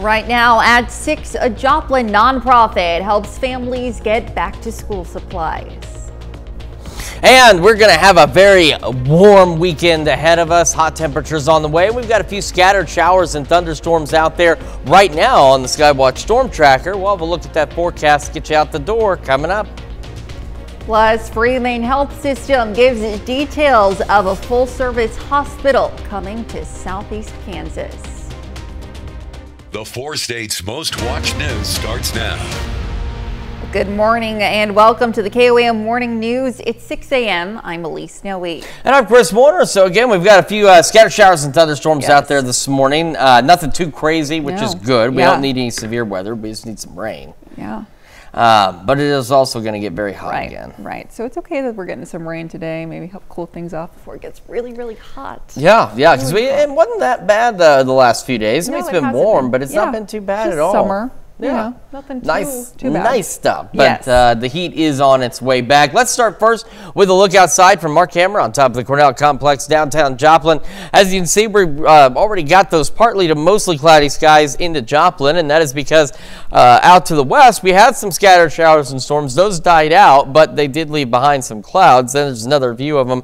Right now at 6, a Joplin nonprofit helps families get back to school supplies. And we're going to have a very warm weekend ahead of us. Hot temperatures on the way. We've got a few scattered showers and thunderstorms out there right now on the Skywatch Storm Tracker. We'll have a look at that forecast to get you out the door coming up. Plus, Freeman Health System gives details of a full-service hospital coming to Southeast Kansas. The 4 states' most watched news starts now. Good morning and welcome to the KOAM Morning News. It's 6 a.m. I'm Elise Snowy. And I'm Chris Warner. So again, we've got a few scattered showers and thunderstorms out there this morning. Nothing too crazy, which is good. We don't need any severe weather. We just need some rain. Yeah. But it is also going to get very hot again. Right. So it's okay that we're getting some rain today. Maybe help cool things off before it gets really, really hot. Yeah, because it wasn't that bad the last few days. I mean, it's been warm, but it's not been too bad at all. Summer. Yeah, nothing too bad. Nice stuff. But the heat is on its way back. Let's start first with a look outside from our camera on top of the Cornell Complex, downtown Joplin. As you can see, we've already got those partly to mostly cloudy skies into Joplin, and that is because out to the west, we had some scattered showers and storms. Those died out, but they did leave behind some clouds. Then there's another view of them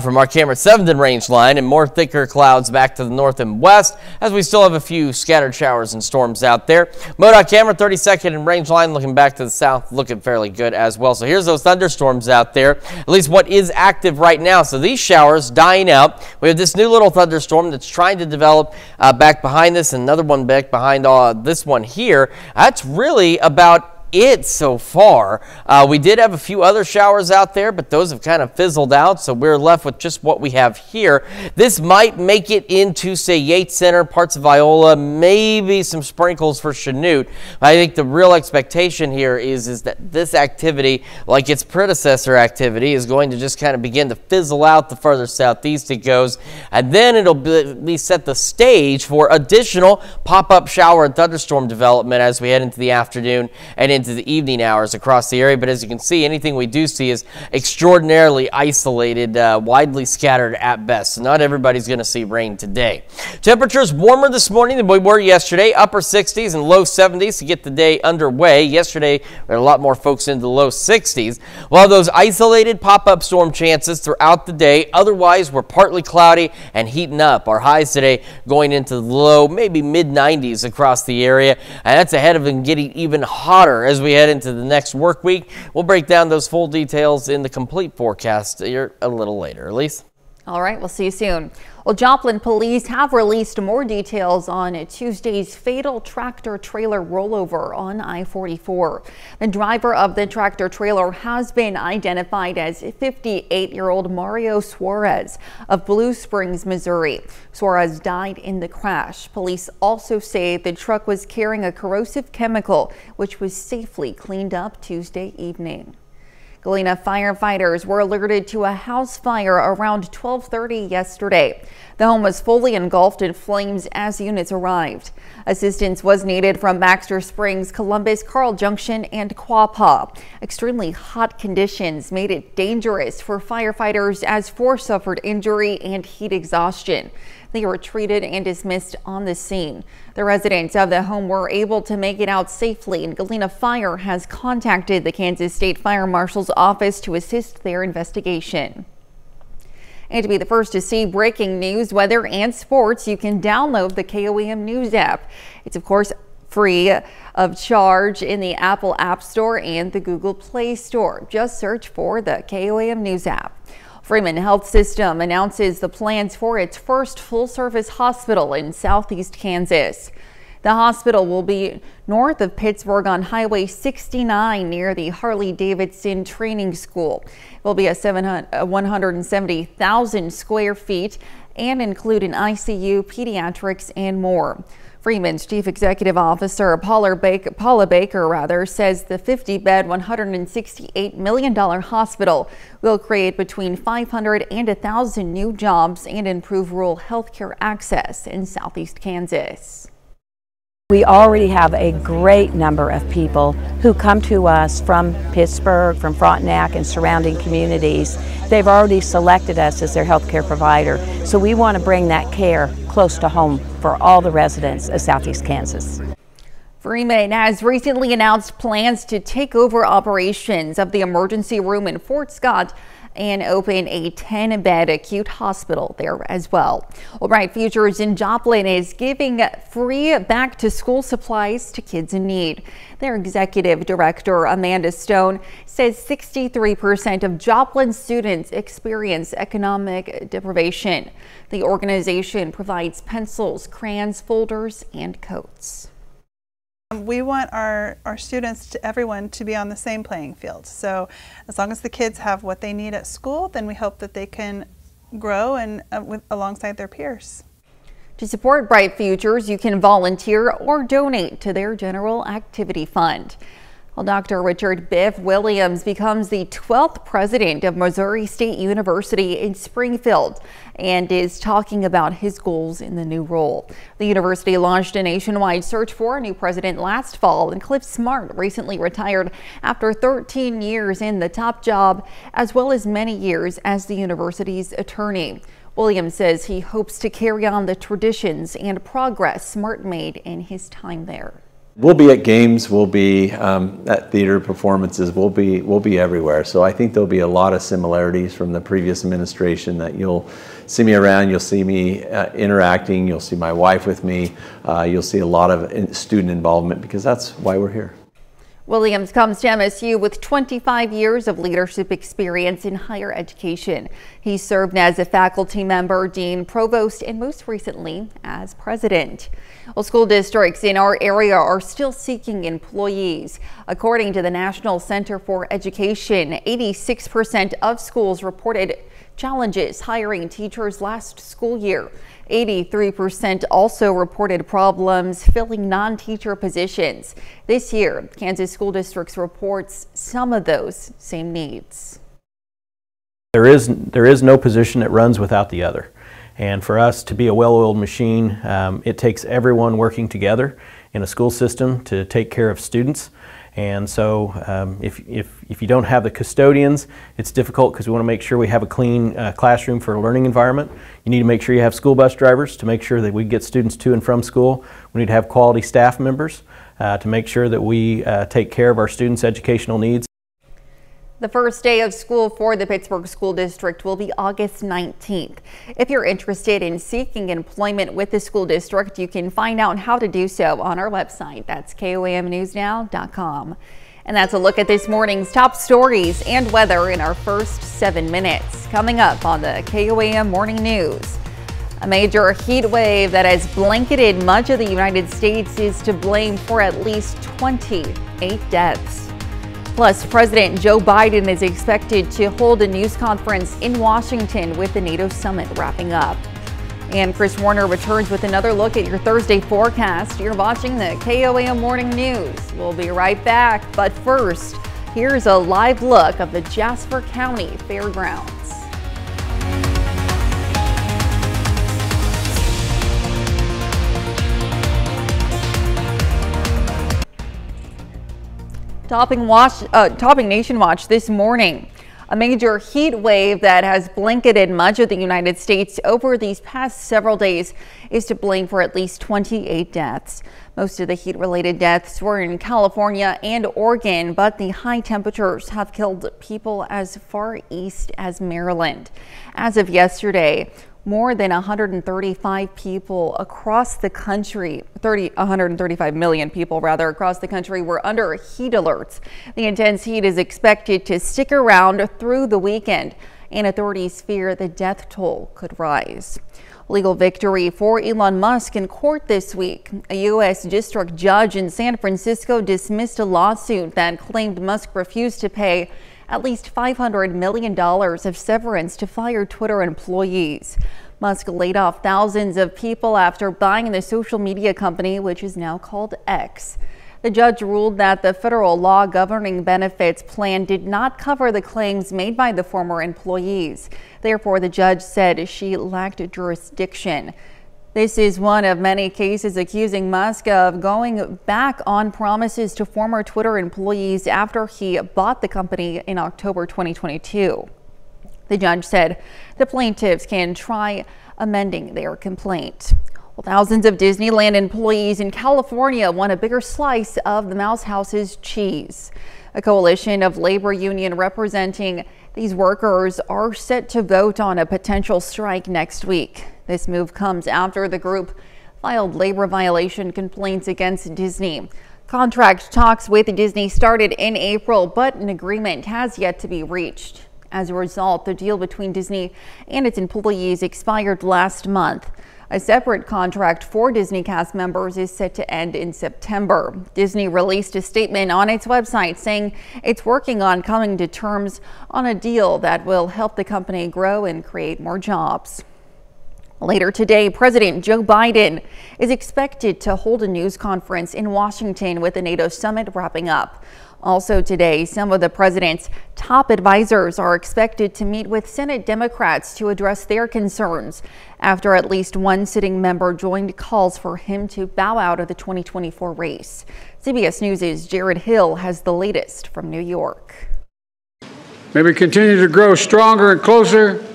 from our camera at 7th range line, and more thicker clouds back to the north and west, as we still have a few scattered showers and storms out there. MoDOT camera 32nd and range line looking back to the south, looking fairly good as well. So here's those thunderstorms out there, at least what is active right now. So these showers dying out. We have this new little thunderstorm that's trying to develop back behind this, and another one back behind this one here. That's really about it so far. We did have a few other showers out there, but those have kind of fizzled out, so we're left with just what we have here. This might make it into, say, Yates Center, parts of Iola, maybe some sprinkles for Chanute. I think the real expectation here is that this activity, like its predecessor activity, is going to just kind of begin to fizzle out the further southeast it goes, and then it'll at least set the stage for additional pop-up shower and thunderstorm development as we head into the afternoon and into the evening hours across the area. But as you can see, anything we do see is extraordinarily isolated, widely scattered at best. So not everybody's going to see rain today. Temperatures warmer this morning than we were yesterday, upper 60s and low 70s to get the day underway. Yesterday, we had a lot more folks into the low 60s. While those isolated pop-up storm chances throughout the day, otherwise we're partly cloudy and heating up. Our highs today going into the low, maybe mid 90s across the area, and that's ahead of them getting even hotter as we head into the next work week. We'll break down those full details in the complete forecast here a little later. Elise? All right, we'll see you soon. Well, Joplin police have released more details on Tuesday's fatal tractor-trailer rollover on I-44. The driver of the tractor-trailer has been identified as 58-year-old Mario Suarez of Blue Springs, Missouri. Suarez died in the crash. Police also say the truck was carrying a corrosive chemical, which was safely cleaned up Tuesday evening. Galena firefighters were alerted to a house fire around 12:30 yesterday. The home was fully engulfed in flames as units arrived. Assistance was needed from Baxter Springs, Columbus, Carl Junction, and Quapaw. Extremely hot conditions made it dangerous for firefighters as 4 suffered injury and heat exhaustion. They were treated and dismissed on the scene. The residents of the home were able to make it out safely, and Galena Fire has contacted the Kansas State Fire Marshal's office to assist their investigation. And to be the first to see breaking news, weather, and sports, you can download the KOAM News app. It's, of course, free of charge in the Apple App Store and the Google Play Store. Just search for the KOAM News app. Freeman Health System announces the plans for its first full-service hospital in southeast Kansas. The hospital will be north of Pittsburgh on Highway 69 near the Harley-Davidson Training School. It will be 170,000 square feet and include an ICU, pediatrics, and more. Freeman's Chief Executive Officer Paula Baker says the 50-bed, $168 million hospital will create between 500 and 1,000 new jobs and improve rural health care access in southeast Kansas. We already have a great number of people who come to us from Pittsburgh, from Frontenac and surrounding communities. They've already selected us as their healthcare provider, so we want to bring that care close to home for all the residents of Southeast Kansas. Freeman has recently announced plans to take over operations of the emergency room in Fort Scott and open a 10-bed acute hospital there as well. Well, Bright Futures in Joplin is giving free back-to-school supplies to kids in need. Their executive director, Amanda Stone, says 63% of Joplin students experience economic deprivation. The organization provides pencils, crayons, folders, and coats. We want our students, everyone, to be on the same playing field. So as long as the kids have what they need at school, then we hope that they can grow and alongside their peers. To support Bright Futures, you can volunteer or donate to their general activity fund. Well, Dr. Richard Biff Williams becomes the 12th president of Missouri State University in Springfield and is talking about his goals in the new role. The university launched a nationwide search for a new president last fall, and Cliff Smart recently retired after 13 years in the top job, as well as many years as the university's attorney. Williams says he hopes to carry on the traditions and progress Smart made in his time there. We'll be at games, we'll be at theater performances, we'll be everywhere. So I think there'll be a lot of similarities from the previous administration, that you'll see me around, you'll see me interacting, you'll see my wife with me, you'll see a lot of student involvement, because that's why we're here. Williams comes to MSU with 25 years of leadership experience in higher education. He served as a faculty member, dean, provost, and most recently as president. Well, school districts in our area are still seeking employees. According to the National Center for Education, 86% of schools reported challenges hiring teachers last school year. 83% also reported problems filling non-teacher positions. This year, Kansas School Districts reports some of those same needs. There is no position that runs without the other. And for us to be a well-oiled machine, it takes everyone working together in a school system to take care of students. And so if you don't have the custodians, it's difficult, because we want to make sure we have a clean classroom for a learning environment. You need to make sure you have school bus drivers to make sure that we get students to and from school. We need to have quality staff members to make sure that we take care of our students' educational needs. The first day of school for the Pittsburgh School District will be August 19th. If you're interested in seeking employment with the school district, you can find out how to do so on our website. That's KOAMnewsnow.com. And that's a look at this morning's top stories and weather in our first 7 minutes. Coming up on the KOAM Morning News. A major heat wave that has blanketed much of the United States is to blame for at least 28 deaths. Plus, President Joe Biden is expected to hold a news conference in Washington with the NATO summit wrapping up. And Chris Warner returns with another look at your Thursday forecast. You're watching the KOAM Morning News. We'll be right back, but first, here's a live look of the Jasper County Fairgrounds. Topping Nation Watch this morning. A major heat wave that has blanketed much of the United States over these past several days is to blame for at least 28 deaths. Most of the heat-related deaths were in California and Oregon, but the high temperatures have killed people as far east as Maryland. As of yesterday, more than 135 people across the country, 135 million people rather, across the country were under heat alerts. The intense heat is expected to stick around through the weekend, and authorities fear the death toll could rise. Legal victory for Elon Musk in court this week. A U.S. district judge in San Francisco dismissed a lawsuit that claimed Musk refused to pay at least $500 million of severance to fired Twitter employees. Musk laid off thousands of people after buying the social media company, which is now called X. The judge ruled that the federal law governing benefits plan did not cover the claims made by the former employees. Therefore, the judge said she lacked jurisdiction. This is one of many cases accusing Musk of going back on promises to former Twitter employees after he bought the company in October 2022. The judge said the plaintiffs can try amending their complaint. Well, thousands of Disneyland employees in California want a bigger slice of the Mouse House's cheese. A coalition of labor union representing these workers are set to vote on a potential strike next week. This move comes after the group filed labor violation complaints against Disney. Contract talks with Disney started in April, but an agreement has yet to be reached. As a result, the deal between Disney and its employees expired last month. A separate contract for Disney cast members is set to end in September. Disney released a statement on its website saying it's working on coming to terms on a deal that will help the company grow and create more jobs. Later today, President Joe Biden is expected to hold a news conference in Washington with the NATO summit wrapping up. Also today, some of the president's top advisors are expected to meet with Senate Democrats to address their concerns after at least one sitting member joined calls for him to bow out of the 2024 race. CBS News' Jared Hill has the latest from New York. May we continue to grow stronger and closer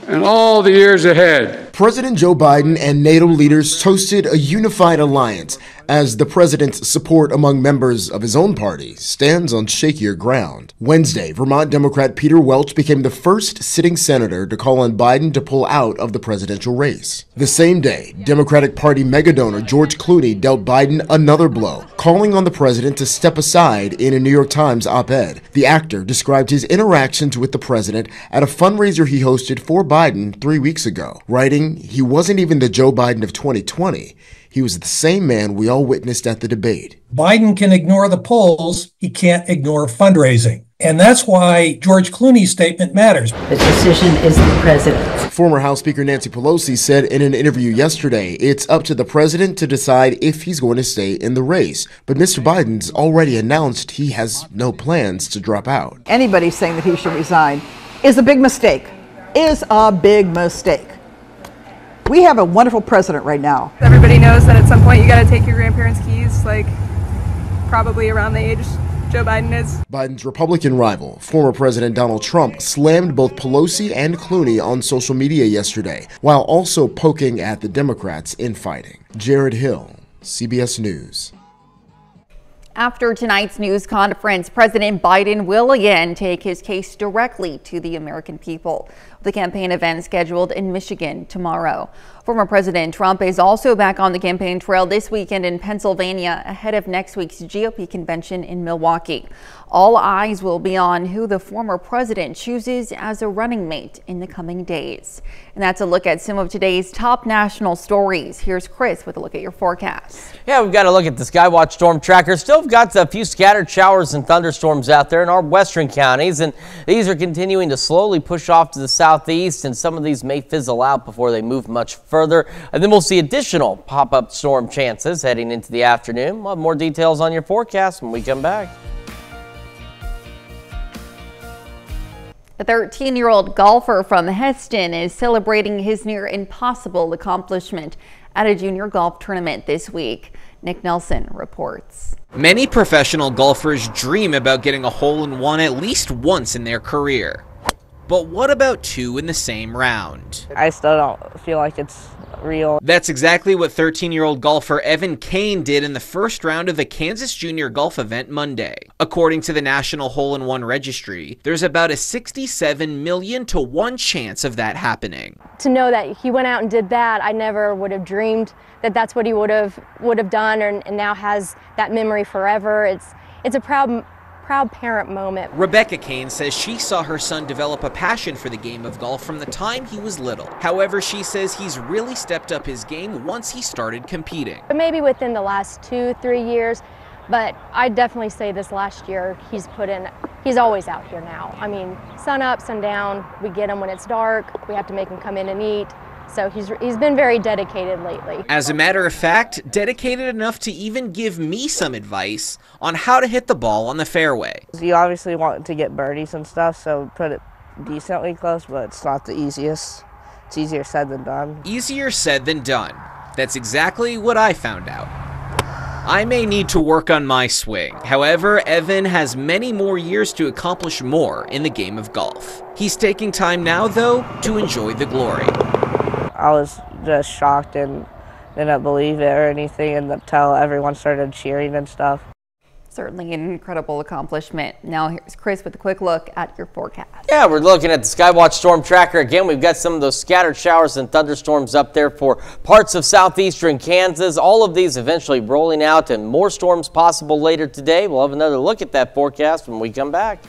in all the years ahead. President Joe Biden and NATO leaders toasted a unified alliance as the president's support among members of his own party stands on shakier ground. Wednesday, Vermont Democrat Peter Welch became the first sitting senator to call on Biden to pull out of the presidential race. The same day, Democratic Party megadonor George Clooney dealt Biden another blow, calling on the president to step aside in a New York Times op-ed. The actor described his interactions with the president at a fundraiser he hosted for Biden 3 weeks ago, writing, "He wasn't even the Joe Biden of 2020. He was the same man we all witnessed at the debate." Biden can ignore the polls. He can't ignore fundraising. And that's why George Clooney's statement matters. The decision is the president's. Former House Speaker Nancy Pelosi said in an interview yesterday, it's up to the president to decide if he's going to stay in the race. But Mr. Biden's already announced he has no plans to drop out. Anybody saying that he should resign is a big mistake. We have a wonderful president right now. Everybody knows that at some point you got to take your grandparents' keys, like probably around the age Joe Biden is. Biden's Republican rival, former President Donald Trump, slammed both Pelosi and Clooney on social media yesterday, while also poking at the Democrats' infighting. Jared Hill, CBS News. After tonight's news conference, President Biden will again take his case directly to the American people. The campaign event scheduled in Michigan tomorrow. Former President Trump is also back on the campaign trail this weekend in Pennsylvania ahead of next week's GOP convention in Milwaukee. All eyes will be on who the former president chooses as a running mate in the coming days. And that's a look at some of today's top national stories. Here's Chris with a look at your forecast. Yeah, we've got a look at the Skywatch Storm Tracker. Still got a few scattered showers and thunderstorms out there in our western counties, and these are continuing to slowly push off to the southeast, and some of these may fizzle out before they move much further. And then we'll see additional pop-up storm chances heading into the afternoon. We'll have more details on your forecast when we come back. The 13-year-old golfer from Heston is celebrating his near impossible accomplishment at a junior golf tournament this week. Nick Nelson reports. Many professional golfers dream about getting a hole-in-one at least once in their career. But what about two in the same round? I still don't feel like it's real. That's exactly what 13-year-old golfer Evan Kane did in the first round of the Kansas Junior Golf event Monday. According to the National Hole-in-One Registry, there's about a 67 million to 1 chance of that happening. To know that he went out and did that, I never would have dreamed that that's what he would have done, and now has that memory forever. It's a proud parent moment. Rebecca Kane says she saw her son develop a passion for the game of golf from the time he was little. However, she says he's really stepped up his game once he started competing. Maybe within the last 2-3 years, but I'd definitely say this last year he's always out here now. I mean, sun up, sun down, we get him when it's dark, we have to make him come in and eat. So he's been very dedicated lately. As a matter of fact, dedicated enough to even give me some advice on how to hit the ball on the fairway. You obviously want to get birdies and stuff, so put it decently close, but it's not the easiest. It's easier said than done. Easier said than done. That's exactly what I found out. I may need to work on my swing. However, Evan has many more years to accomplish more in the game of golf. He's taking time now, though, to enjoy the glory. I was just shocked and didn't believe it or anything until everyone started cheering and stuff. Certainly an incredible accomplishment. Now here's Chris with a quick look at your forecast. Yeah, we're looking at the Skywatch Storm Tracker. Again, we've got some of those scattered showers and thunderstorms up there for parts of southeastern Kansas. All of these eventually rolling out and more storms possible later today. We'll have another look at that forecast when we come back.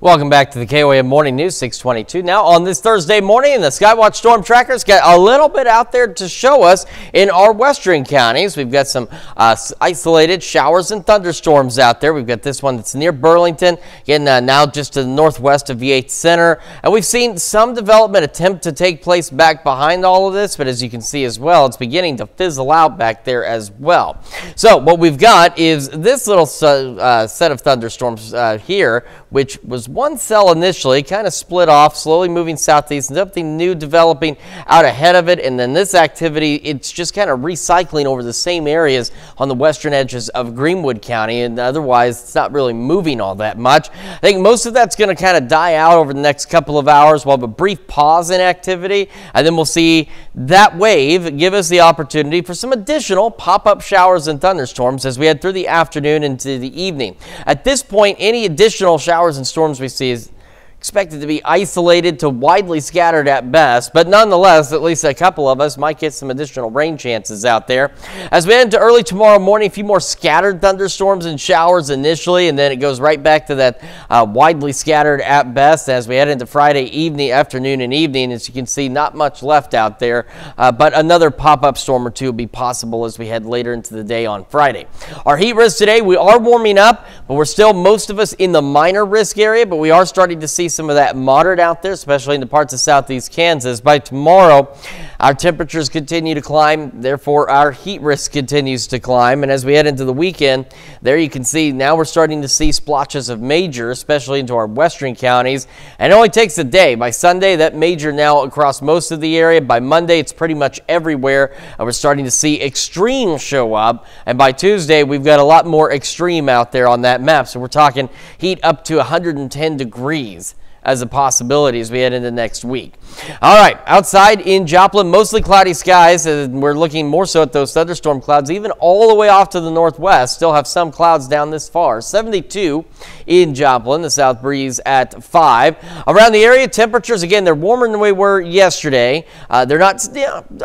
Welcome back to the KOAM Morning News 622. Now on this Thursday morning, the Skywatch Storm Tracker's got a little bit out there to show us in our western counties. We've got some isolated showers and thunderstorms out there. We've got this one that's near Burlington, again now just to the northwest of V8 Center. And we've seen some development attempt to take place back behind all of this, but as you can see as well, it's beginning to fizzle out back there as well. So what we've got is this little set of thunderstorms here, which was one cell initially, kind of split off, slowly moving southeast, and something new developing out ahead of it. And then this activity, it's just kind of recycling over the same areas on the western edges of Greenwood County, and otherwise it's not really moving all that much. I think most of that's going to kind of die out over the next couple of hours. We'll have a brief pause in activity, and then we'll see that wave give us the opportunity for some additional pop-up showers and thunderstorms as we head through the afternoon into the evening. At this point, any additional showers and storms we see is expected to be isolated to widely scattered at best, but nonetheless, at least a couple of us might get some additional rain chances out there. As we head into early tomorrow morning, a few more scattered thunderstorms and showers initially, and then it goes right back to that widely scattered at best as we head into Friday evening, afternoon, and evening. As you can see, not much left out there, but another pop-up storm or two will be possible as we head later into the day on Friday. Our heat risk today, we are warming up, but we're still, most of us, in the minor risk area, but we are starting to see some of that moderate out there, especially in the parts of southeast Kansas. By tomorrow, our temperatures continue to climb, therefore our heat risk continues to climb. And as we head into the weekend, there you can see now we're starting to see splotches of major, especially into our western counties. And it only takes a day. By Sunday, that major now across most of the area. By Monday, it's pretty much everywhere. And we're starting to see extreme show up. And by Tuesday, we've got a lot more extreme out there on that map. So we're talking heat up to 110 degrees as a possibility as we head into next week. All right, outside in Joplin, mostly cloudy skies, and we're looking more so at those thunderstorm clouds, even all the way off to the northwest. Still have some clouds down this far. 72 in Joplin, the south breeze at 5. Around the area, temperatures, again, they're warmer than we were yesterday. They're not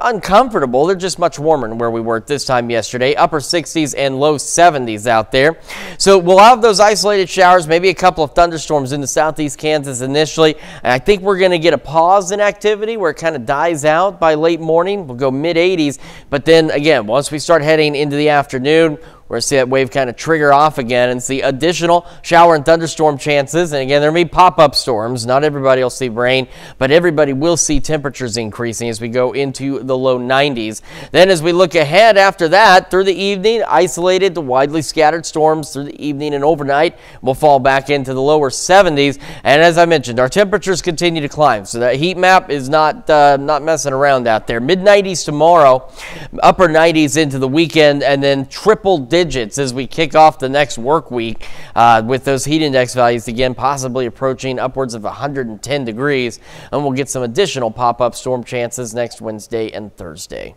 uncomfortable. They're just much warmer than where we were at this time yesterday. Upper 60s and low 70s out there. So we'll have those isolated showers, maybe a couple of thunderstorms in the southeast Kansas initially. And I think we're going to get a pause in activity where it kind of dies out by late morning. We'll go mid-80s. But then again, once we start heading into the afternoon, we're going to see that wave kind of trigger off again and see additional shower and thunderstorm chances. And again, there may be pop-up storms. Not everybody will see rain, but everybody will see temperatures increasing as we go into the low 90s. Then as we look ahead after that, through the evening, isolated to widely scattered storms through the evening and overnight. We'll fall back into the lower 70s. And as I mentioned, our temperatures continue to climb. So that heat map is not messing around out there. Mid-90s tomorrow, upper 90s into the weekend, and then triple digits as we kick off the next work week with those heat index values again possibly approaching upwards of 110 degrees, and we'll get some additional pop-up storm chances next Wednesday and Thursday.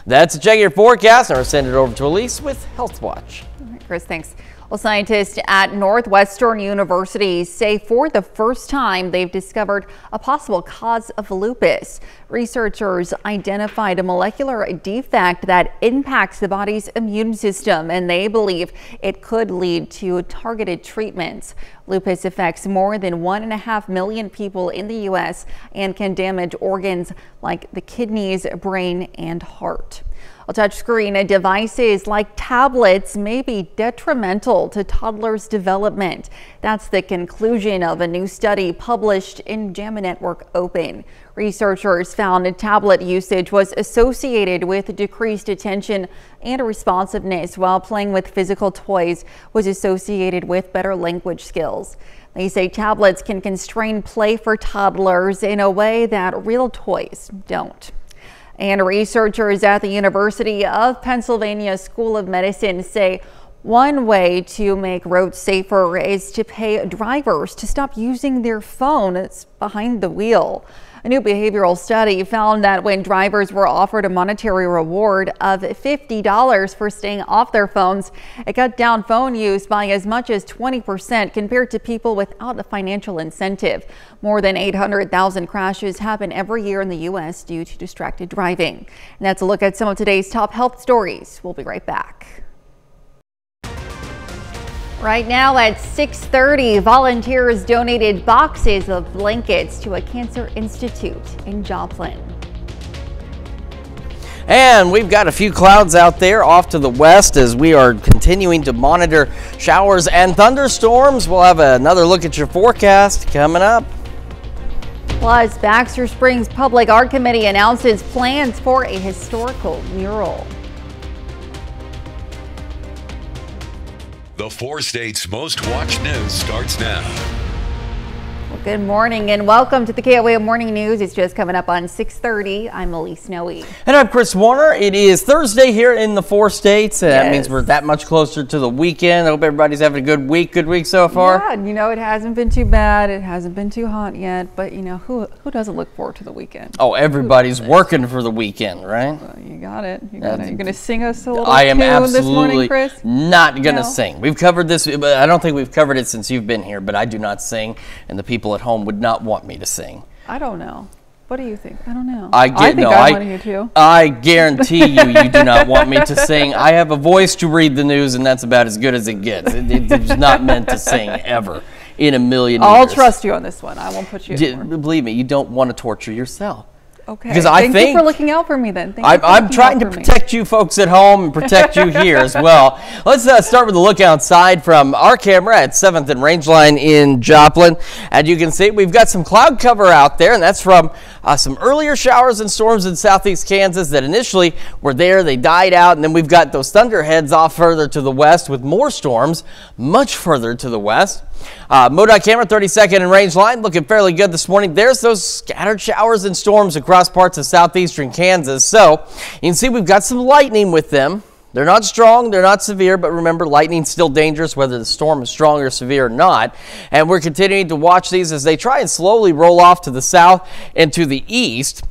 That's a check of your forecast, and I'll send it over to Elise with Health Watch. All right, Chris, thanks. Well, scientists at Northwestern University say for the first time they've discovered a possible cause of lupus. Researchers identified a molecular defect that impacts the body's immune system, and they believe it could lead to targeted treatments. Lupus affects more than 1.5 million people in the U.S. and can damage organs like the kidneys, brain, and heart. Well, touchscreen devices like tablets may be detrimental to toddlers' development. That's the conclusion of a new study published in JAMA Network Open. Researchers found tablet usage was associated with decreased attention and responsiveness, while playing with physical toys was associated with better language skills. They say tablets can constrain play for toddlers in a way that real toys don't. And researchers at the University of Pennsylvania School of Medicine say one way to make roads safer is to pay drivers to stop using their phone that's behind the wheel. A new behavioral study found that when drivers were offered a monetary reward of $50 for staying off their phones, it cut down phone use by as much as 20% compared to people without a financial incentive. More than 800,000 crashes happen every year in the U.S. due to distracted driving. And that's a look at some of today's top health stories. We'll be right back. Right now at 6:30, volunteers donated boxes of blankets to a cancer institute in Joplin. And we've got a few clouds out there off to the west as we are continuing to monitor showers and thunderstorms. We'll have another look at your forecast coming up. Plus, Baxter Springs Public Art Committee announces plans for a historical mural. The 4 states' most watched news starts now. Well, good morning and welcome to the KOAM Morning News. It's just coming up on 6:30. I'm Elise Snowy. And I'm Chris Warner. It is Thursday here in the 4 states. And that means we're that much closer to the weekend. I hope everybody's having a good week so far. Yeah, you know, it hasn't been too bad. It hasn't been too hot yet. But, you know, who doesn't look forward to the weekend? Oh, everybody's working for the weekend, right? Well, you got it. You got it. You're going to sing us a little I am tune absolutely this morning, Chris? not going to sing. We've covered this, but I don't think we've covered it since you've been here. But I do not sing, and the people at home would not want me to sing. I don't know. What do you think? I don't know. I want you to. I guarantee you do not want me to sing. I have a voice to read the news, and that's about as good as it gets. It's not meant to sing ever in a million years. I'll trust you on this one. I won't put you in. Believe me, you don't want to torture yourself. Okay. Because Thank you for looking out for me then. I'm trying to protect you folks at home and protect you here as well. Let's start with a look outside from our camera at 7th and Rangeline in Joplin. As you can see, we've got some cloud cover out there, and that's from some earlier showers and storms in southeast Kansas that initially were there. They died out, and then we've got those thunderheads off further to the west with more storms much further to the west. MoDOT camera 32nd and Rangeline looking fairly good this morning. There's those scattered showers and storms across parts of southeastern Kansas. So you can see we've got some lightning with them. They're not strong, they're not severe, but remember, lightning's still dangerous whether the storm is strong or severe or not. And we're continuing to watch these as they try and slowly roll off to the south and to the east.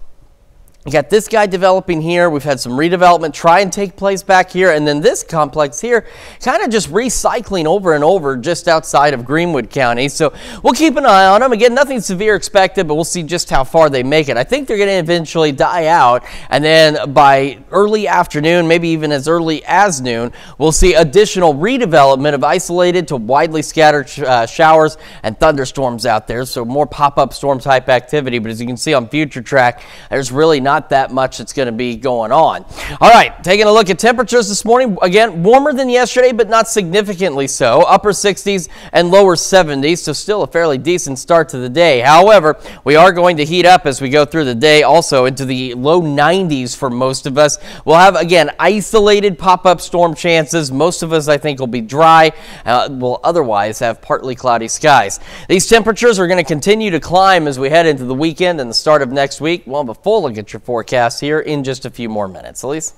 You got this guy developing here. We've had some redevelopment try and take place back here. And then this complex here kind of just recycling over and over just outside of Greenwood County. So we'll keep an eye on them. Again, nothing severe expected, but we'll see just how far they make it. I think they're going to eventually die out. And then by early afternoon, maybe even as early as noon, we'll see additional redevelopment of isolated to widely scattered showers and thunderstorms out there. So more pop-up storm type activity. But as you can see on Future Track, there's really not that much that's going to be going on. All right, taking a look at temperatures this morning. Again, warmer than yesterday, but not significantly so. Upper 60s and lower 70s, so still a fairly decent start to the day. However, we are going to heat up as we go through the day, also into the low 90s for most of us. We'll have, again, isolated pop-up storm chances. Most of us, I think, will be dry. We'll otherwise have partly cloudy skies. These temperatures are going to continue to climb as we head into the weekend and the start of next week. We'll have a full look at your forecast here in just a few more minutes. Elise?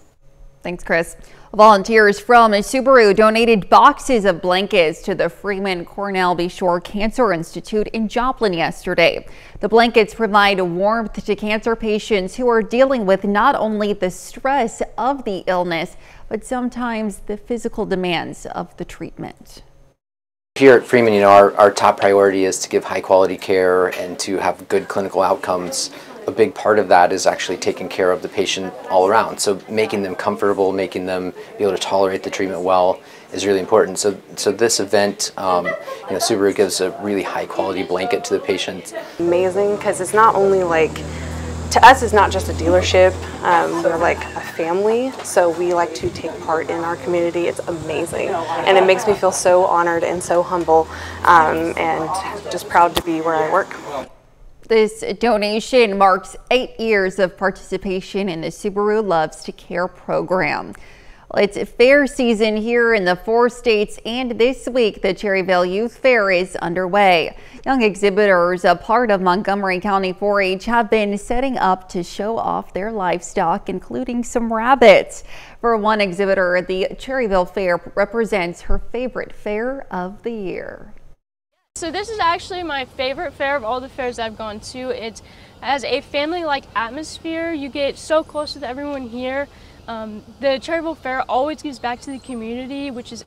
Thanks, Chris. Volunteers from Subaru donated boxes of blankets to the Freeman Cornell Bayshore Cancer Institute in Joplin yesterday. The blankets provide warmth to cancer patients who are dealing with not only the stress of the illness, but sometimes the physical demands of the treatment. Here at Freeman, you know, our top priority is to give high quality care and to have good clinical outcomes. A big part of that is actually taking care of the patient all around. So making them comfortable, making them be able to tolerate the treatment well is really important. So this event, you know, Subaru gives a really high quality blanket to the patient. Amazing, because it's not only like to us, it's not just a dealership. We're like a family, so we like to take part in our community. It's amazing, and it makes me feel so honored and so humble, and just proud to be where I work. This donation marks 8 years of participation in the Subaru Loves to Care program. Well, it's fair season here in the 4 states, and this week the Cherryville Youth Fair is underway. Young exhibitors, a part of Montgomery County 4-H, have been setting up to show off their livestock, including some rabbits. For one exhibitor, the Cherryville Fair represents her favorite fair of the year. So this is actually my favorite fair of all the fairs I've gone to. It has a family-like atmosphere. You get so close with everyone here. The Cherryville Fair always gives back to the community, which is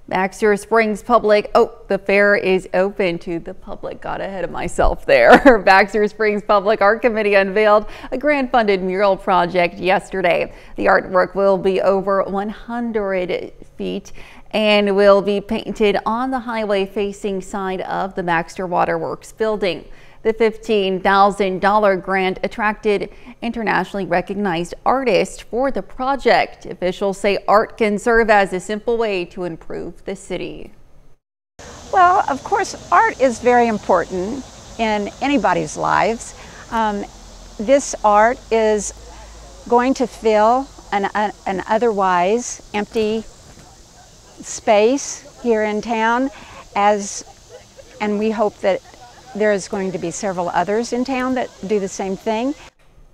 Baxter Springs Public. The fair is open to the public. Got ahead of myself there. Baxter Springs Public Art Committee unveiled a grant-funded mural project yesterday. The artwork will be over 100 feet and will be painted on the highway-facing side of the Baxter Waterworks building. The $15,000 grant attracted internationally recognized artists for the project. Officials say art can serve as a simple way to improve the city. Well, of course, art is very important in anybody's lives. This art is going to fill an otherwise empty space here in town, and we hope that there is going to be several others in town that do the same thing.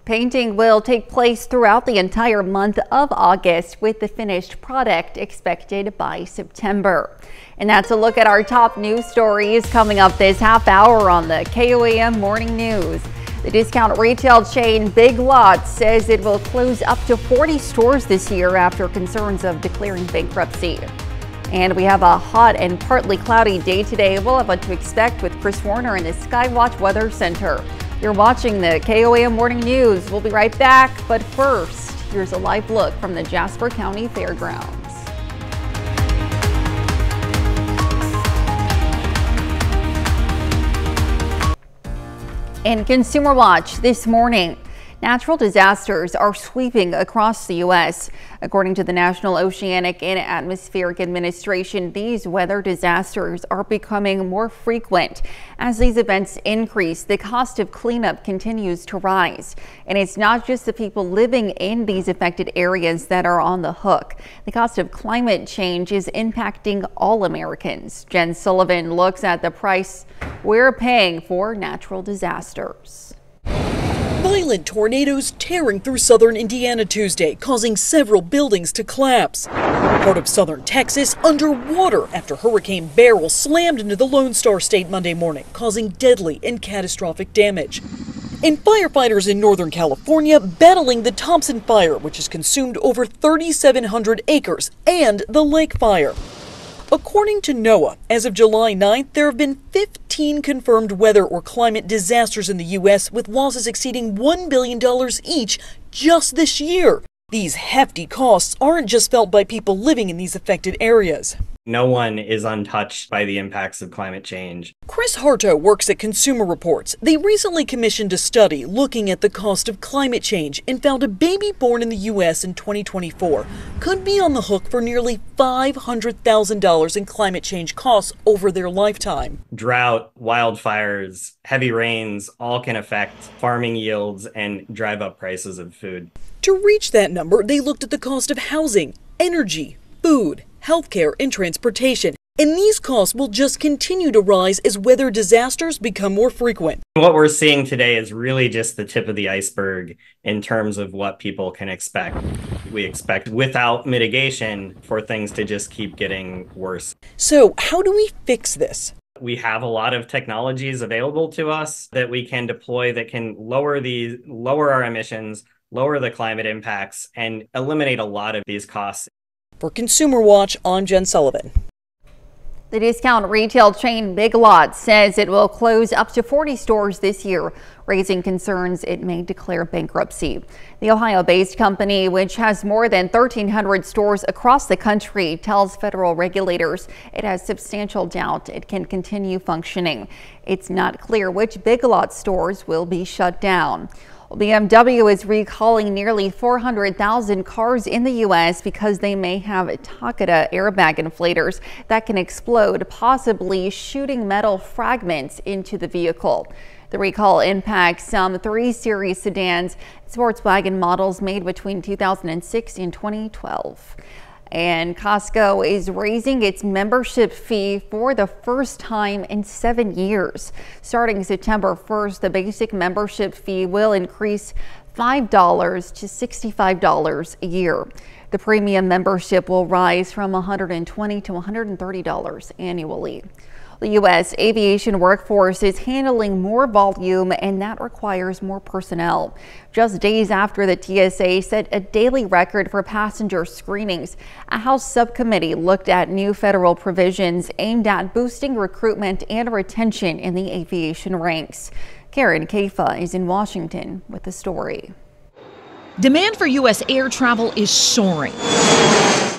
Painting will take place throughout the entire month of August, with the finished product expected by September. And that's a look at our top news stories coming up this half hour on the KOAM Morning News. The discount retail chain Big Lots says it will close up to 40 stores this year after concerns of declaring bankruptcy. And we have a hot and partly cloudy day today. We'll have what to expect with Chris Warner in the Skywatch Weather Center. You're watching the KOAM Morning News. We'll be right back, but first, here's a live look from the Jasper County Fairgrounds. In Consumer Watch this morning, natural disasters are sweeping across the U.S. According to the National Oceanic and Atmospheric Administration, these weather disasters are becoming more frequent. As these events increase, the cost of cleanup continues to rise. And it's not just the people living in these affected areas that are on the hook. The cost of climate change is impacting all Americans. Jen Sullivan looks at the price we're paying for natural disasters. Violent tornadoes tearing through southern Indiana Tuesday, causing several buildings to collapse. Part of southern Texas underwater after Hurricane Beryl slammed into the Lone Star State Monday morning, causing deadly and catastrophic damage. And firefighters in Northern California battling the Thompson Fire, which has consumed over 3,700 acres, and the Lake Fire. According to NOAA, as of July 9th, there have been 15 confirmed weather or climate disasters in the U.S., with losses exceeding $1 billion each just this year. These hefty costs aren't just felt by people living in these affected areas. No one is untouched by the impacts of climate change. Chris Harto works at Consumer Reports. They recently commissioned a study looking at the cost of climate change and found a baby born in the U.S. in 2024 could be on the hook for nearly $500,000 in climate change costs over their lifetime. Drought, wildfires, heavy rains all can affect farming yields and drive up prices of food. To reach that number, they looked at the cost of housing, energy, food, healthcare, and transportation. And these costs will just continue to rise as weather disasters become more frequent. What we're seeing today is really just the tip of the iceberg in terms of what people can expect. We expect, without mitigation, for things to just keep getting worse. So how do we fix this? We have a lot of technologies available to us that we can deploy that can lower our emissions, lower the climate impacts, and eliminate a lot of these costs. For Consumer Watch, I'm Jen Sullivan. The discount retail chain Big Lots says it will close up to 40 stores this year, raising concerns it may declare bankruptcy. The Ohio-based company, which has more than 1,300 stores across the country, tells federal regulators it has substantial doubt it can continue functioning. It's not clear which Big Lots stores will be shut down. BMW is recalling nearly 400,000 cars in the U.S. because they may have Takeda airbag inflators that can explode, possibly shooting metal fragments into the vehicle. The recall impacts some 3 Series sedans, sports wagon models made between 2006 and 2012. And Costco is raising its membership fee for the first time in 7 years. Starting September 1st, the basic membership fee will increase $5 to $65 a year. The premium membership will rise from $120 to $130 annually. The U.S. aviation workforce is handling more volume, and that requires more personnel. Just days after the TSA set a daily record for passenger screenings, a House subcommittee looked at new federal provisions aimed at boosting recruitment and retention in the aviation ranks. Karen Kafa is in Washington with the story. Demand for U.S. air travel is soaring.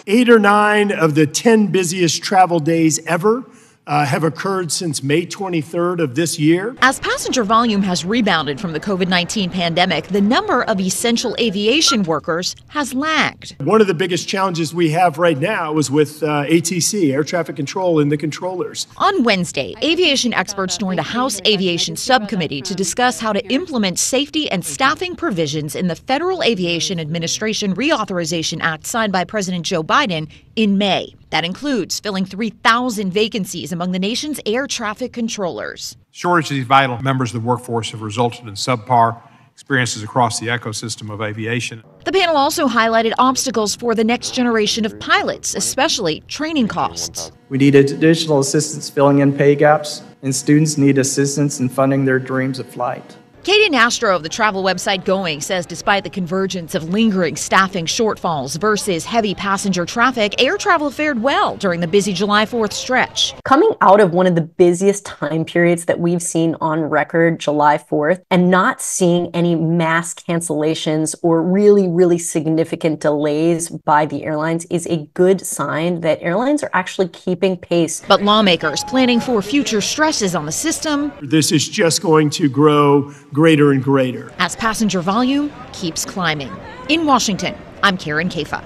8 or 9 of the 10 busiest travel days ever have occurred since May 23rd of this year. As passenger volume has rebounded from the COVID-19 pandemic, the number of essential aviation workers has lagged. One of the biggest challenges we have right now is with ATC, air traffic control, and the controllers. On Wednesday, aviation experts joined a House aviation subcommittee to discuss how to implement safety and staffing provisions in the Federal Aviation Administration Reauthorization Act signed by President Joe Biden in May. That includes filling 3,000 vacancies among the nation's air traffic controllers. Shortage of these vital members of the workforce have resulted in subpar experiences across the ecosystem of aviation. The panel also highlighted obstacles for the next generation of pilots, especially training costs. We need additional assistance filling in pay gaps, and students need assistance in funding their dreams of flight. Katie Nastro of the travel website Going says despite the convergence of lingering staffing shortfalls versus heavy passenger traffic, air travel fared well during the busy July 4th stretch. Coming out of one of the busiest time periods that we've seen on record, July 4th, and not seeing any mass cancellations or really significant delays by the airlines is a good sign that airlines are actually keeping pace. But lawmakers planning for future stresses on the system. This is just going to grow greater and greater as passenger volume keeps climbing. In Washington, I'm Karen Kafa.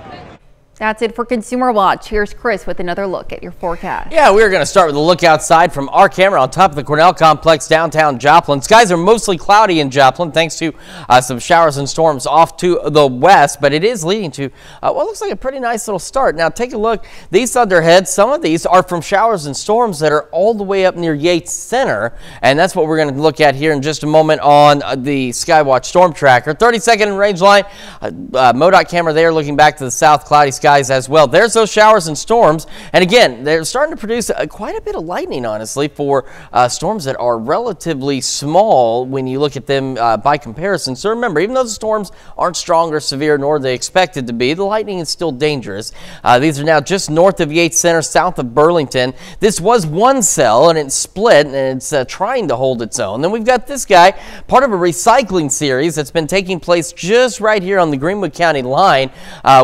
That's it for Consumer Watch. Here's Chris with another look at your forecast. Yeah, we're going to start with a look outside from our camera on top of the Cornell Complex downtown Joplin. Skies are mostly cloudy in Joplin thanks to some showers and storms off to the west, but it is leading to what looks like a pretty nice little start. Now take a look. These thunderheads, some of these are from showers and storms that are all the way up near Yates Center, and that's what we're going to look at here in just a moment on the Skywatch Storm Tracker. 30-second range line, MoDOT camera there looking back to the south, cloudy skies as well. There's those showers and storms, and again, they're starting to produce quite a bit of lightning, honestly, for storms that are relatively small when you look at them by comparison. So remember, even though the storms aren't strong or severe, nor are they expected to be, the lightning is still dangerous. These are now just north of Yates Center, south of Burlington. This was one cell, and it split, and it's trying to hold its own. Then we've got this guy, part of a recycling series that's been taking place just right here on the Greenwood County line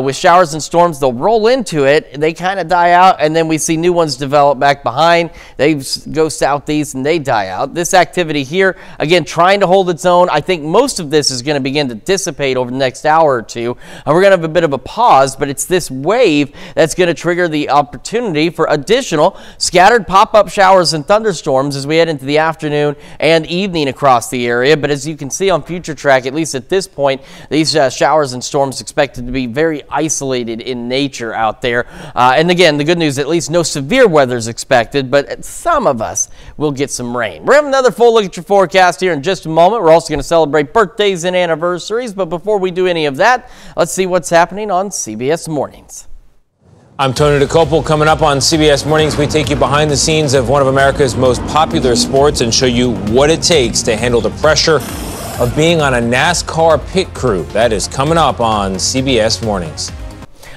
with showers and storms. They'll roll into it, they kind of die out, and then we see new ones develop back behind. They go southeast and they die out. This activity here, again, trying to hold its own. I think most of this is going to begin to dissipate over the next hour or two. And we're going to have a bit of a pause, but it's this wave that's going to trigger the opportunity for additional scattered pop-up showers and thunderstorms as we head into the afternoon and evening across the area. But as you can see on Future Track, at least at this point, these showers and storms expected to be very isolated in nature out there. And again, the good news, at least no severe weather is expected, but some of us will get some rain. We're having another full look at your forecast here in just a moment. We're also going to celebrate birthdays and anniversaries, but before we do any of that, let's see what's happening on CBS Mornings. I'm Tony DeCopel. Coming up on CBS Mornings, we take you behind the scenes of one of America's most popular sports and show you what it takes to handle the pressure of being on a NASCAR pit crew. That is coming up on CBS Mornings.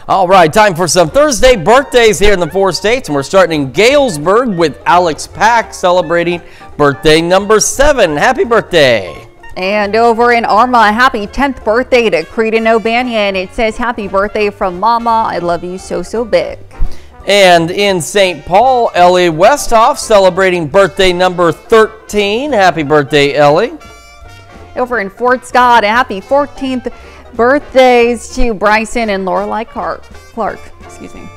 All right, time for some Thursday birthdays here in the 4 states, and we're starting in Galesburg with Alex Pack celebrating birthday number 7. Happy birthday. And over in Arma, happy 10th birthday to Creedon O'Banion. It says, happy birthday from Mama. I love you so big. And in St. Paul, Ellie Westhoff celebrating birthday number 13. Happy birthday, Ellie. Over in Fort Scott, a happy 14th birthdays to Bryson and Lorelei Clark. Excuse me.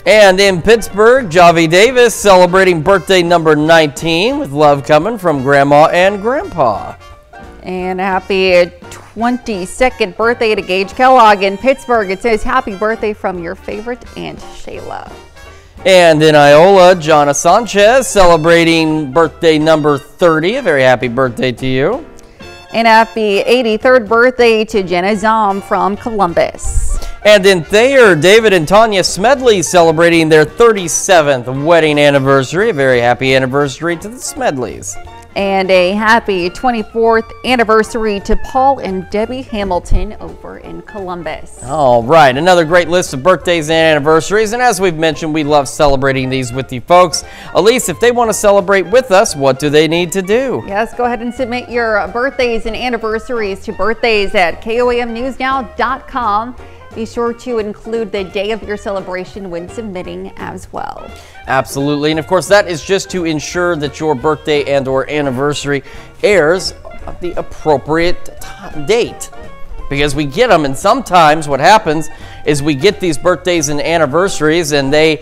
And in Pittsburgh, Javi Davis celebrating birthday number 19 with love coming from Grandma and Grandpa. And a happy 22nd birthday to Gage Kellogg in Pittsburgh. It says happy birthday from your favorite Aunt Shayla. And in Iola, Jonna Sanchez celebrating birthday number 30. A very happy birthday to you. And happy 83rd birthday to Jenna Zom from Columbus. And in Thayer, David and Tanya Smedley celebrating their 37th wedding anniversary. A very happy anniversary to the Smedleys. And a happy 24th anniversary to Paul and Debbie Hamilton over in Columbus. All right, another great list of birthdays and anniversaries. And as we've mentioned, we love celebrating these with you folks. Elise, if they want to celebrate with us, what do they need to do? Yes, go ahead and submit your birthdays and anniversaries to birthdays@KOAMnewsnow.com. Be sure to include the day of your celebration when submitting as well. Absolutely. And of course, that is just to ensure that your birthday and or anniversary airs at the appropriate date. Because we get them, and sometimes what happens is we get these birthdays and anniversaries and they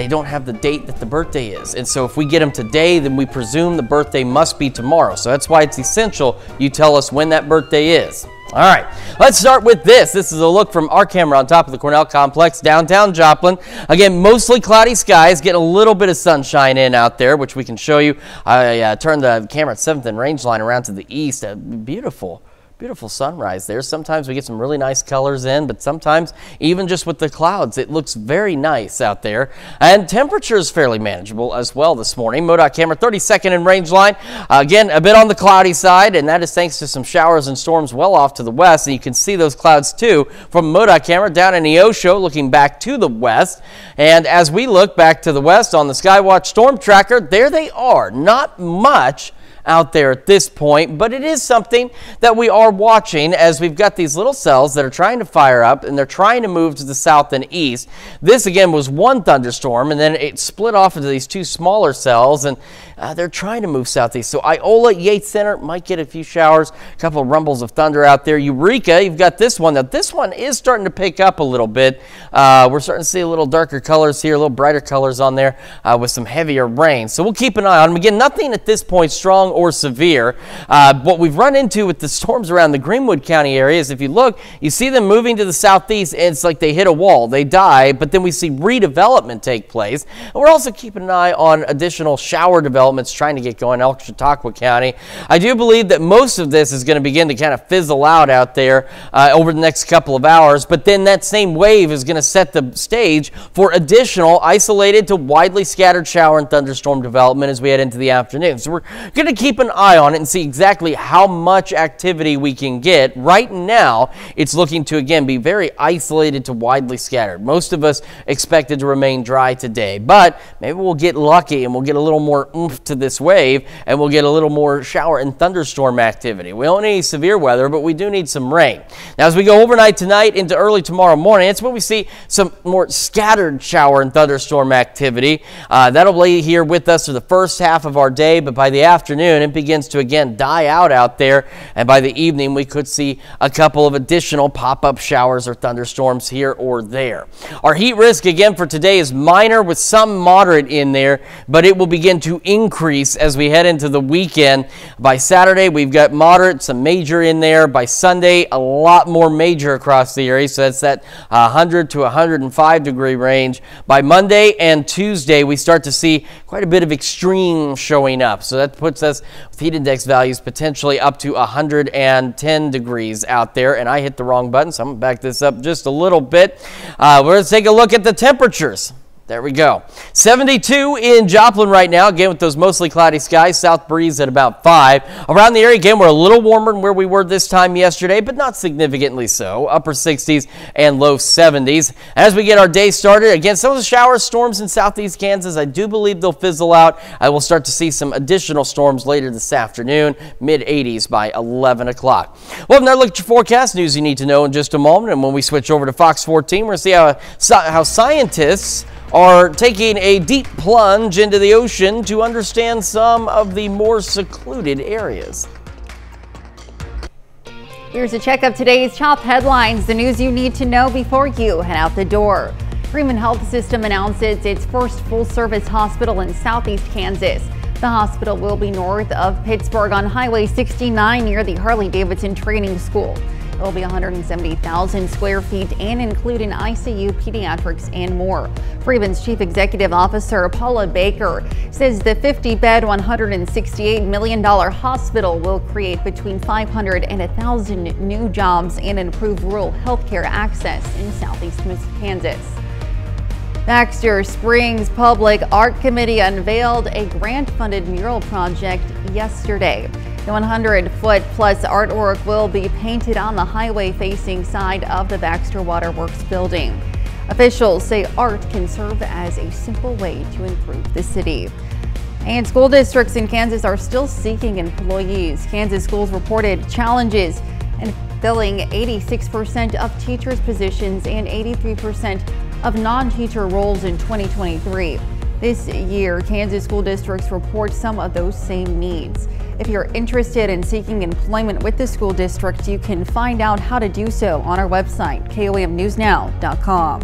don't have the date that the birthday is. And so if we get them today, then we presume the birthday must be tomorrow. So that's why it's essential you tell us when that birthday is. All right, let's start with this. This is a look from our camera on top of the Cornell Complex, downtown Joplin. Again, mostly cloudy skies, getting a little bit of sunshine in out there, which we can show you. I turned the camera at 7th and range line around to the east. Beautiful sunrise there. Sometimes we get some really nice colors in, but sometimes even just with the clouds, it looks very nice out there. And temperature is fairly manageable as well this morning. MoDOT camera 32nd in range line. Again, a bit on the cloudy side, and that is thanks to some showers and storms well off to the west. And you can see those clouds too from MoDOT camera down in Neosho looking back to the west. And as we look back to the west on the Skywatch Storm Tracker, there they are. Not much out there at this point, but it is something that we are watching as we've got these little cells that are trying to fire up and they're trying to move to the south and east. This again was one thunderstorm and then it split off into these two smaller cells, and they're trying to move southeast. So Iola, Yates Center might get a few showers, a couple of rumbles of thunder out there. Eureka, you've got this one. Now this one is starting to pick up a little bit. We're starting to see a little darker colors here, a little brighter colors on there with some heavier rain. So we'll keep an eye on them. Again, nothing at this point strong or severe. What we've run into with the storms around the Greenwood County area is if you look, you see them moving to the southeast, and it's like they hit a wall. They die, but then we see redevelopment take place. And we're also keeping an eye on additional shower developments trying to get going in Elk Chautauqua County. I do believe that most of this is going to begin to kind of fizzle out there over the next couple of hours, but then that same wave is going to set the stage for additional isolated to widely scattered shower and thunderstorm development as we head into the afternoon. So we're going to keep an eye on it and see exactly how much activity we can get. Right now, it's looking to, again, be very isolated to widely scattered. Most of us expected to remain dry today, but maybe we'll get lucky and we'll get a little more oomph to this wave and we'll get a little more shower and thunderstorm activity. We don't need severe weather, but we do need some rain. Now, as we go overnight tonight into early tomorrow morning, it's when we see some more scattered shower and thunderstorm activity. That'll be here with us for the first half of our day, but by the afternoon, it begins to again die out there, and by the evening we could see a couple of additional pop-up showers or thunderstorms here or there. Our heat risk again for today is minor with some moderate in there, but it will begin to increase as we head into the weekend. By Saturday we've got moderate, some major in there. By Sunday a lot more major across the area, so that's that 100 to 105 degree range. By Monday and Tuesday we start to see quite a bit of extreme showing up, so that puts us with heat index values potentially up to 110 degrees out there. And I hit the wrong button, so I'm going to back this up just a little bit. We're going to take a look at the temperatures. There we go. 72 in Joplin right now, again with those mostly cloudy skies, south breeze at about 5. Around the area, again, we're a little warmer than where we were this time yesterday, but not significantly so. Upper 60s and low 70s. As we get our day started, again, some of the showers, storms in southeast Kansas, I do believe they'll fizzle out. I will start to see some additional storms later this afternoon, mid-80s by 11 o'clock. Well, another look at your forecast, news you need to know in just a moment. And when we switch over to Fox 14, we're going to see how scientists are taking a deep plunge into the ocean to understand some of the more secluded areas. Here's a check of today's top headlines, the news you need to know before you head out the door. Freeman Health System announces its first full-service hospital in southeast Kansas. The hospital will be north of Pittsburgh on Highway 69 near the Harley-Davidson Training School. It will be 170,000 square feet and include an ICU, pediatrics, and more. Freeman's Chief Executive Officer Paula Baker says the 50-bed, $168 million hospital will create between 500 and 1,000 new jobs and improve rural health care access in southeast Kansas. Baxter Springs Public Art Committee unveiled a grant-funded mural project yesterday. The 100-foot-plus artwork will be painted on the highway-facing side of the Baxter Waterworks building. Officials say art can serve as a simple way to improve the city. And school districts in Kansas are still seeking employees. Kansas schools reported challenges in filling 86% of teachers' positions and 83% of non-teacher roles in 2023. This year, Kansas school districts report some of those same needs. If you're interested in seeking employment with the school district, you can find out how to do so on our website, KOAMnewsnow.com.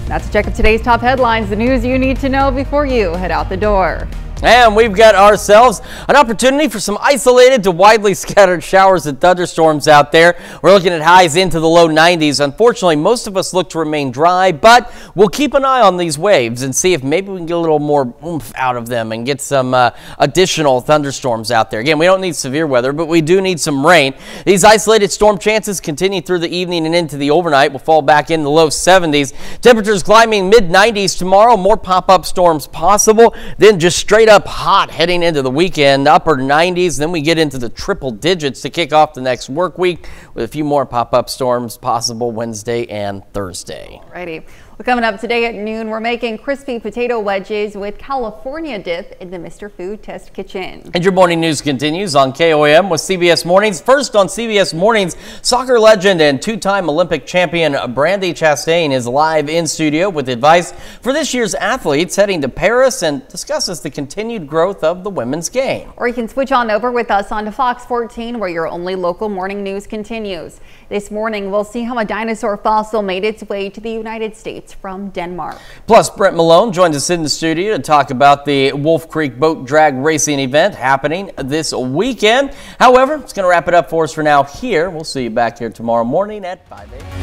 That's a check of today's top headlines, the news you need to know before you head out the door. And we've got ourselves an opportunity for some isolated to widely scattered showers and thunderstorms out there. We're looking at highs into the low 90s. Unfortunately, most of us look to remain dry, but we'll keep an eye on these waves and see if maybe we can get a little more oomph out of them and get some additional thunderstorms out there. Again, we don't need severe weather, but we do need some rain. These isolated storm chances continue through the evening and into the overnight. We'll fall back in the low 70s. Temperatures climbing mid-90s tomorrow. More pop-up storms possible. Then just straight up hot heading into the weekend, upper 90s. Then we get into the triple digits to kick off the next work week with a few more pop-up storms possible Wednesday and Thursday. Alrighty. Well, coming up today at noon, we're making crispy potato wedges with California dip in the Mr. Food Test Kitchen. And your morning news continues on KOAM with CBS Mornings. First on CBS Mornings, soccer legend and two-time Olympic champion Brandy Chastain is live in studio with advice for this year's athletes heading to Paris and discusses the continued growth of the women's game. Or you can switch on over with us onto Fox 14 where your only local morning news continues. This morning, we'll see how a dinosaur fossil made its way to the United States from Denmark. Plus, Brent Malone joins us in the studio to talk about the Wolf Creek Boat Drag Racing event happening this weekend. However, it's going to wrap it up for us for now here. We'll see you back here tomorrow morning at 5 a.m.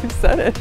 You said it.